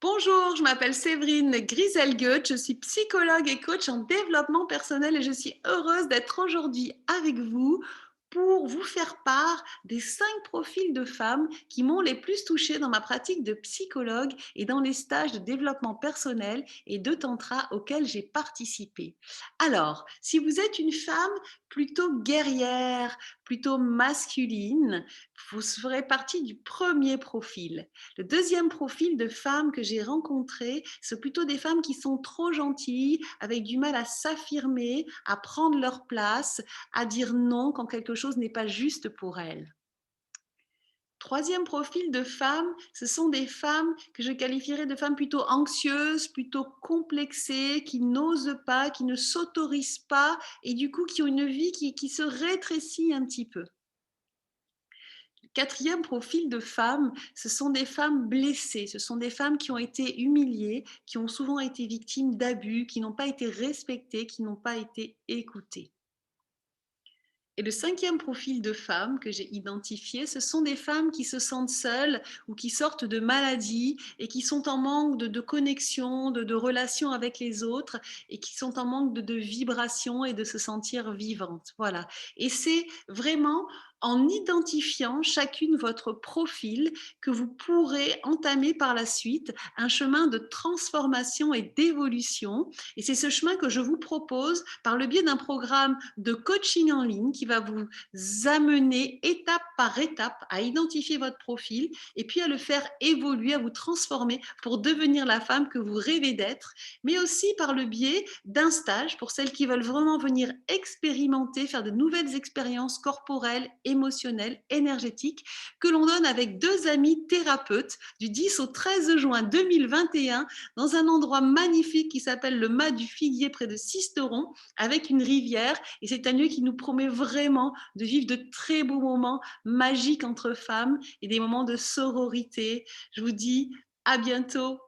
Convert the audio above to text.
Bonjour, je m'appelle Séverine Grieselgueut, je suis psychologue et coach en développement personnel et je suis heureuse d'être aujourd'hui avec vous pour vous faire part des 5 profils de femmes qui m'ont les plus touchée dans ma pratique de psychologue et dans les stages de développement personnel et de tantra auxquels j'ai participé. Alors, si vous êtes une femme plutôt guerrière, plutôt masculine, vous ferez partie du premier profil. Le deuxième profil de femmes que j'ai rencontrées, c'est plutôt des femmes qui sont trop gentilles, avec du mal à s'affirmer, à prendre leur place, à dire non quand quelque chose n'est pas juste pour elles. Troisième profil de femmes, ce sont des femmes que je qualifierais de femmes plutôt anxieuses, plutôt complexées, qui n'osent pas, qui ne s'autorisent pas et du coup qui ont une vie qui se rétrécit un petit peu. Quatrième profil de femmes, ce sont des femmes blessées, ce sont des femmes qui ont été humiliées, qui ont souvent été victimes d'abus, qui n'ont pas été respectées, qui n'ont pas été écoutées. Et le cinquième profil de femmes que j'ai identifié, ce sont des femmes qui se sentent seules ou qui sortent de maladies et qui sont en manque de connexion, de relations avec les autres et qui sont en manque de vibration et de se sentir vivantes. Voilà. Et c'est vraiment en identifiant chacune votre profil que vous pourrez entamer par la suite un chemin de transformation et d'évolution. Et c'est ce chemin que je vous propose par le biais d'un programme de coaching en ligne qui va vous amener étape par étape à identifier votre profil et puis à le faire évoluer, à vous transformer pour devenir la femme que vous rêvez d'être, mais aussi par le biais d'un stage pour celles qui veulent vraiment venir expérimenter, faire de nouvelles expériences corporelles, émotionnelles, énergétiques, que l'on donne avec 2 amis thérapeutes du 10 au 13 juin 2021 dans un endroit magnifique qui s'appelle le Mas du Figuier près de Sisteron avec une rivière et c'est un lieu qui nous promet vraiment de vivre de très beaux moments magiques entre femmes et des moments de sororité. Je vous dis à bientôt.